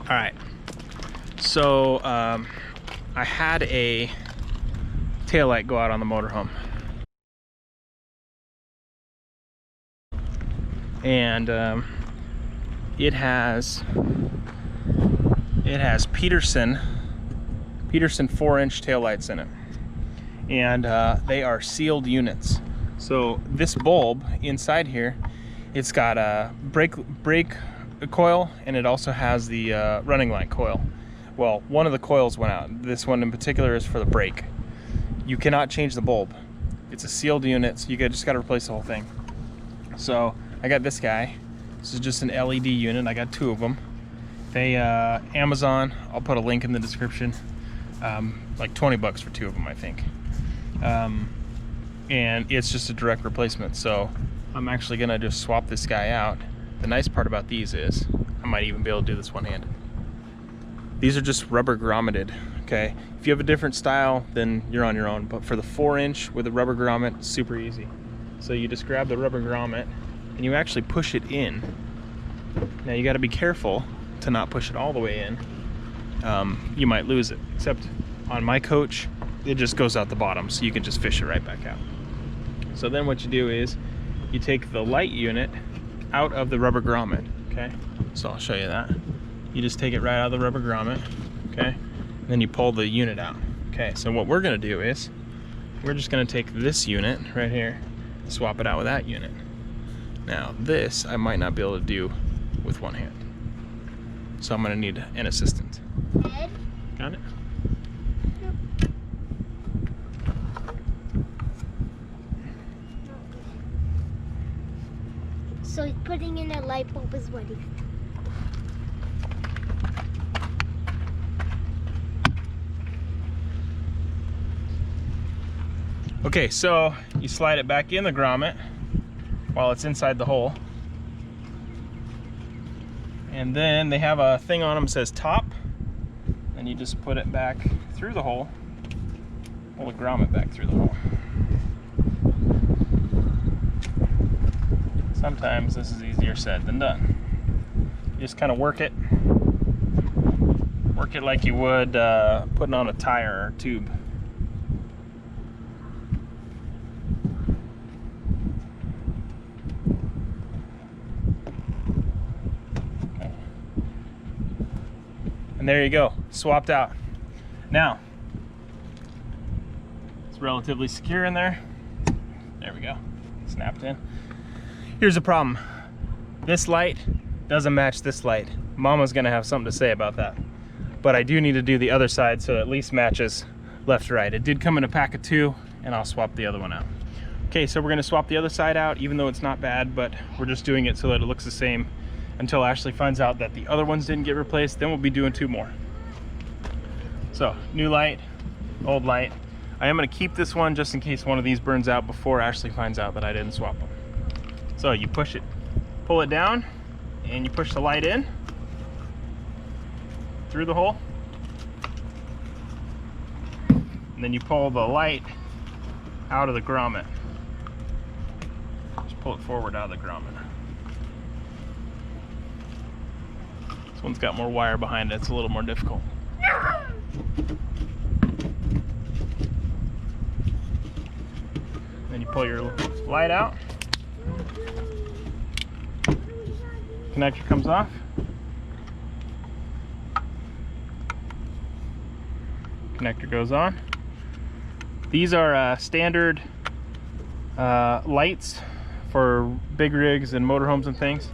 All right, so I had a taillight go out on the motorhome, and it has Peterson 4-inch taillights in it, and they are sealed units. So this bulb inside here, it's got a brake coil, and it also has the running light coil. Well, one of the coils went out. This one in particular is for the brake. You cannot change the bulb. It's a sealed unit, so you just got to replace the whole thing. So I got this guy. This is just an LED unit. I got 2 of them. They Amazon. I'll put a link in the description. Like 20 bucks for 2 of them, I think. And it's just a direct replacement. So I'm actually gonna just swap this guy out. The nice part about these is I might even be able to do this one-handed. These are just rubber grommeted, okay? If you have a different style, then you're on your own. But for the 4-inch with a rubber grommet, super easy. So you just grab the rubber grommet and you actually push it in. Now you gotta be careful to not push it all the way in. You might lose it, except on my coach, it just goes out the bottom, so you can just fish it right back out. So then what you do is you take the light unit out of the rubber grommet, okay? So I'll show you that. You just take it right out of the rubber grommet, okay? And then you pull the unit out, okay? So what we're gonna do is we're just gonna take this unit right here, swap it out with that unit. Now this I might not be able to do with one hand, so I'm gonna need an assistant. Ed? Got it? So putting in a light bulb is what he... Okay, so you slide it back in the grommet while it's inside the hole. And then they have a thing on them that says top. And you just put it back through the hole. Pull the grommet back through the hole. Sometimes this is easier said than done. You just kind of work it. Work it like you would putting on a tire or tube. Okay. And there you go, swapped out. Now, it's relatively secure in there. There we go, snapped in. Here's the problem. This light doesn't match this light. Mama's gonna have something to say about that. But I do need to do the other side so it at least matches left to right. It did come in a pack of 2, and I'll swap the other one out. Okay, so we're gonna swap the other side out, even though it's not bad, but we're just doing it so that it looks the same until Ashley finds out that the other ones didn't get replaced. Then we'll be doing 2 more. So, new light, old light. I am gonna keep this one just in case one of these burns out before Ashley finds out that I didn't swap them. So you push it, pull it down, and you push the light in through the hole. And then you pull the light out of the grommet. Just pull it forward out of the grommet. This one's got more wire behind it, it's a little more difficult. Then you pull your light out. Connector comes off. Connector goes on. These are standard lights for big rigs and motorhomes and things,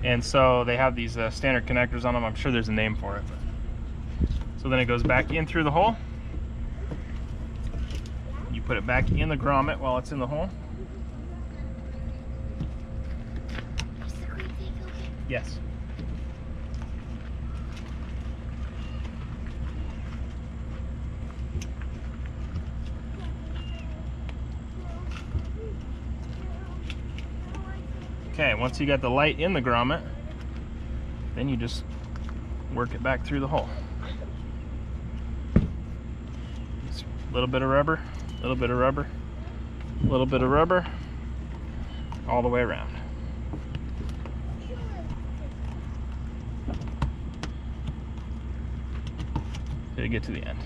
and so they have these standard connectors on them. I'm sure there's a name for it. So then it goes back in through the hole. You put it back in the grommet while it's in the hole. Yes. Okay, once you got the light in the grommet, then you just work it back through the hole. Just a little bit of rubber, a little bit of rubber, a little bit of rubber, all the way around. to get to the end.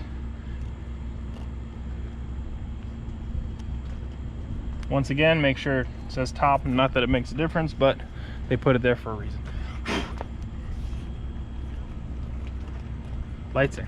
Once again, make sure it says top, not that it makes a difference, but they put it there for a reason. Lights in.